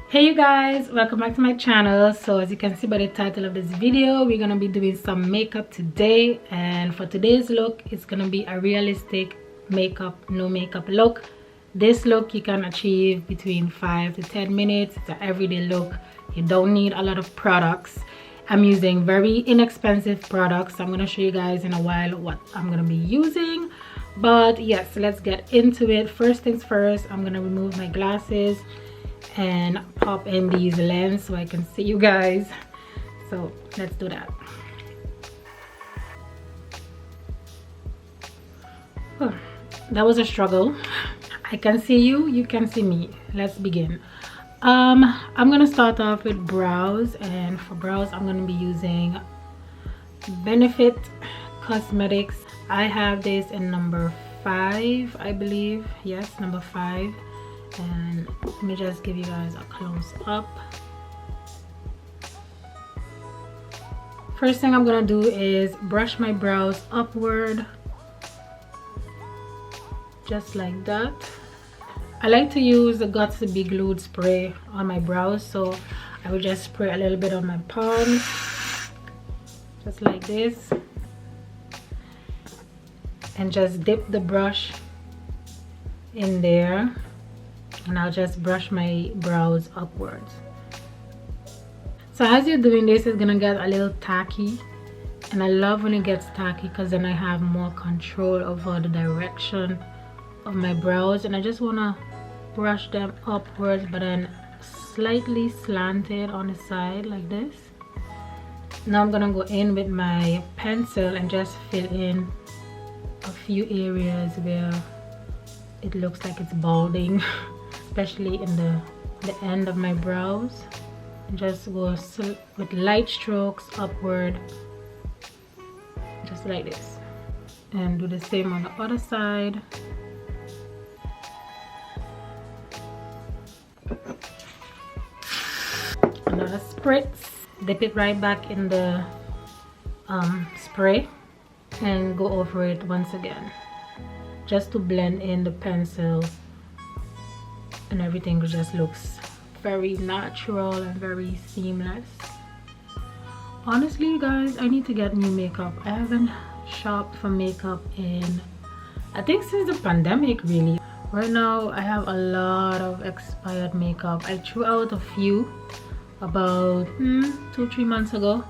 Hey you guys, welcome back to my channel. So as you can see by the title of this video, we're gonna be doing some makeup today, and for today's look it's gonna be a realistic makeup no makeup look. This look you can achieve between 5 to 10 minutes. It's an everyday look. You don't need a lot of products. I'm using very inexpensive products. I'm gonna show you guys in a while what I'm gonna be using, but yes, let's get into it. First things first, I'm gonna remove my glasses and pop in these lenses so I can see you guys. So let's do that. Oh, that was a struggle. I can see you, you can see me. Let's begin. I'm gonna start off with brows, and for brows I'm gonna be using Benefit Cosmetics. I have this in number 5, I believe. Yes, number 5. And let me just give you guys a close up. First thing I'm gonna do is brush my brows upward, just like that. I like to use the Got to Be Glued spray on my brows, so I will just spray a little bit on my palms, just like this, and just dip the brush in there, and I'll just brush my brows upwards. So as you're doing this, it's gonna get a little tacky, and I love when it gets tacky because then I have more control over the direction of my brows, and I just wanna brush them upwards but then slightly slanted on the side like this. Now I'm gonna go in with my pencil and just fill in a few areas where it looks like it's balding, especially in the end of my brows. Just go with light strokes upward, just like this, and do the same on the other side. Another spritz, dip it right back in the spray and go over it once again, just to blend in the pencil, and everything just looks very natural and very seamless. Honestly, you guys, I need to get new makeup. I haven't shopped for makeup in, I think, since the pandemic, really. Right now I have a lot of expired makeup. I threw out a few about 2-3 months ago,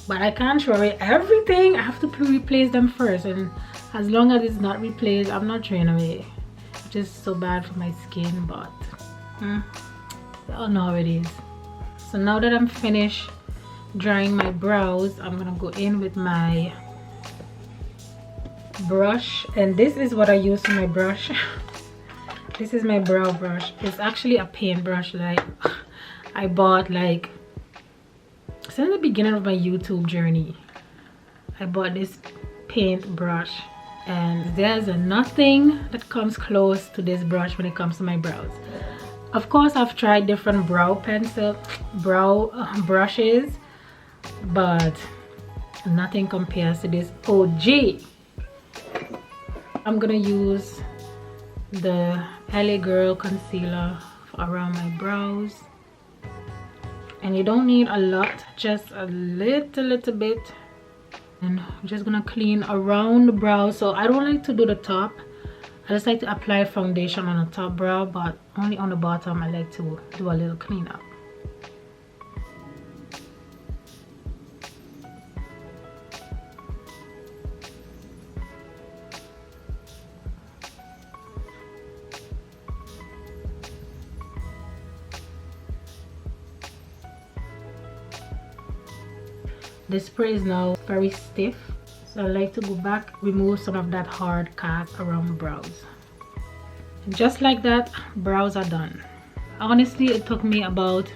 but I can't throw away everything. I have to replace them first, and as long as it's not replaced, I'm not throwing away. It's just so bad for my skin, but I don't know how it is. So now that I'm finished drying my brows, I'm gonna go in with my brush, and this is what I use for my brush. This is my brow brush. It's actually a paint brush like I bought like since the beginning of my YouTube journey. I bought this paint brush, and there's nothing that comes close to this brush when it comes to my brows. Of course, I've tried different brow brushes, but nothing compares to this OG. I'm gonna use the LA Girl concealer around my brows, and you don't need a lot, just a little bit. And I'm just gonna clean around the brow. So I don't like to do the top. I just like to apply foundation on the top brow, but only on the bottom I like to do a little cleanup. The spray is now very stiff, so I like to go back, remove some of that hard cast around my brows. And just like that, brows are done. Honestly, it took me about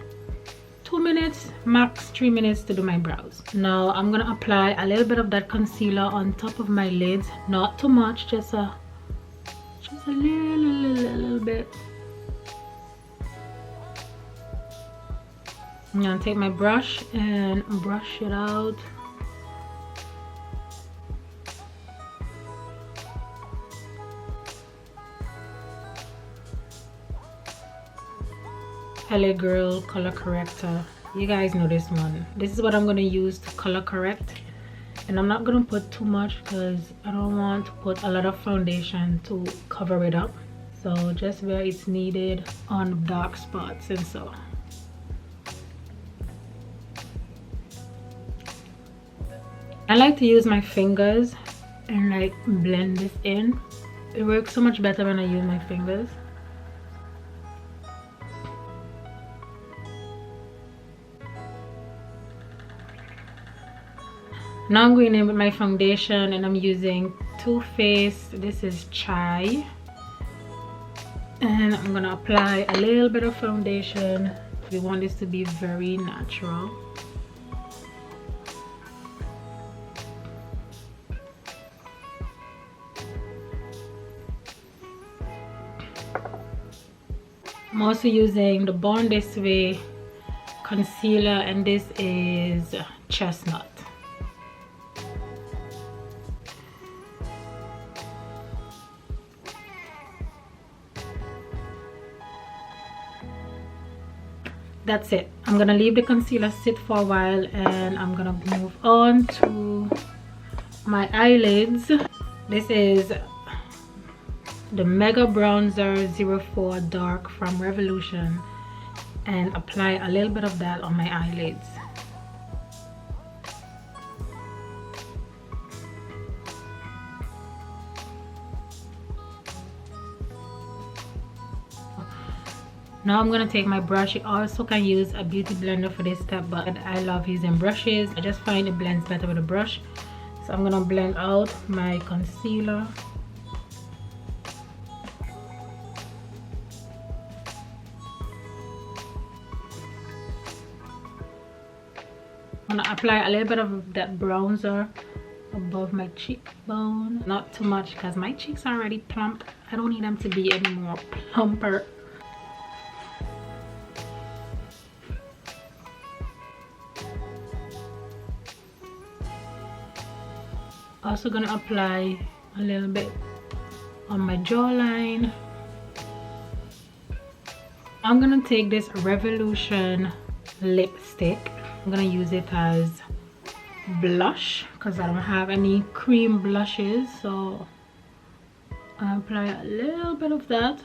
2 minutes, max 3 minutes to do my brows. Now I'm gonna apply a little bit of that concealer on top of my lids. Not too much, just a little bit. I'm gonna take my brush and brush it out. LA Girl color corrector. You guys know this one. This is what I'm going to use to color correct, and I'm not going to put too much because I don't want to put a lot of foundation to cover it up. So just where it's needed on dark spots and so. I like to use my fingers and like blend this in. It works so much better when I use my fingers. Now I'm going in with my foundation and I'm using Too Faced. This is Chai. And I'm going to apply a little bit of foundation. We want this to be very natural. I'm also using the Born This Way concealer, and this is Chestnut. That's it. I'm gonna leave the concealer sit for a while and I'm gonna move on to my eyelids. This is the Mega Bronzer 04 Dark from Revolution, and apply a little bit of that on my eyelids. Now I'm gonna take my brush. You also can use a beauty blender for this step, but I love using brushes. I just find it blends better with a brush. So I'm gonna blend out my concealer. I'm gonna apply a little bit of that bronzer above my cheekbone. Not too much because my cheeks are already plump. I don't need them to be any more plumper. Also gonna apply a little bit on my jawline. I'm gonna take this Revolution lipstick. I'm gonna use it as blush because I don't have any cream blushes, so I apply a little bit of that.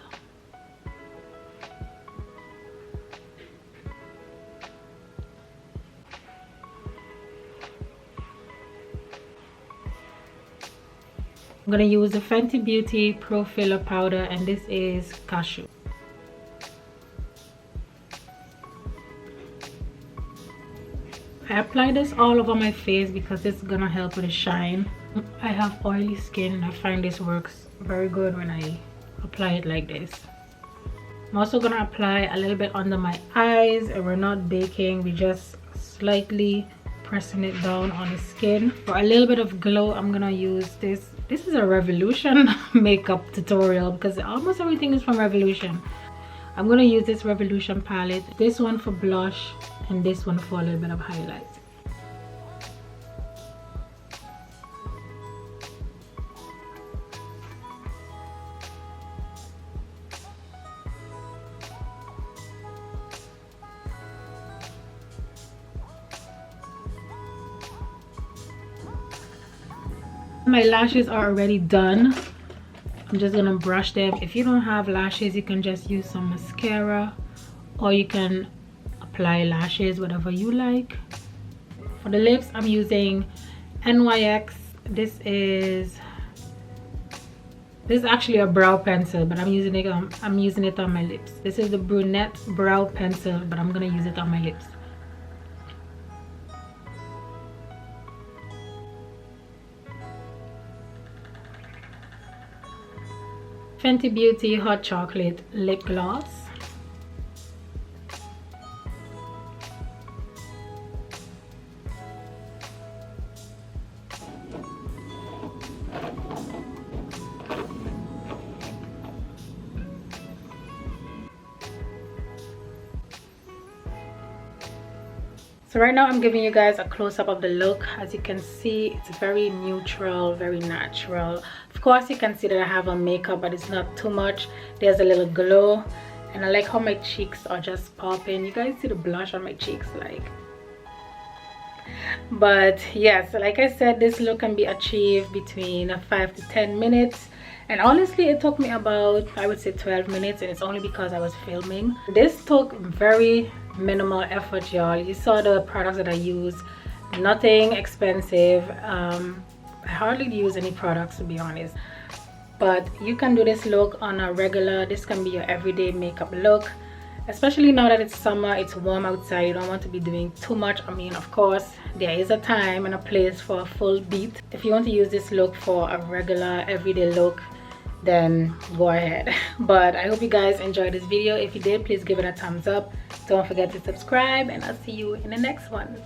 I'm gonna use the Fenty Beauty Pro Filler Powder, and this is Cashew. I apply this all over my face because it's gonna help with the shine. I have oily skin and I find this works very good when I apply it like this. I'm also gonna apply a little bit under my eyes, and we're not baking, we just slightly pressing it down on the skin. For a little bit of glow, I'm gonna use this. This is a Revolution makeup tutorial because almost everything is from Revolution. I'm gonna use this Revolution palette, this one for blush and this one for a little bit of highlight. My lashes are already done. I'm just gonna brush them. If you don't have lashes, you can just use some mascara, or you can apply lashes, whatever you like. For the lips, I'm using NYX. This is actually a brow pencil, but I'm using it on my lips. This is the brunette brow pencil, but I'm gonna use it on my lips. Fenty Beauty Hot Chocolate Lip Gloss. So right now I'm giving you guys a close-up of the look. As you can see, it's very neutral, very natural. Of course, you can see that I have on makeup, but it's not too much. There's a little glow. and I like how my cheeks are just popping. You guys see the blush on my cheeks, like. But yes, like I said, this look can be achieved between 5 to 10 minutes, and honestly it took me about, I would say, 12 minutes, and it's only because I was filming. This took very minimal effort, y'all. You saw the products that I used, nothing expensive. I hardly use any products, to be honest, but you can do this look on a regular, this can be your everyday makeup look, especially now that it's summer, it's warm outside. You don't want to be doing too much. I mean, of course there is a time and a place for a full beat. If you want to use this look for a regular everyday look, then go ahead. But I hope you guys enjoyed this video. If you did, please give it a thumbs up. Don't forget to subscribe, and I'll see you in the next one.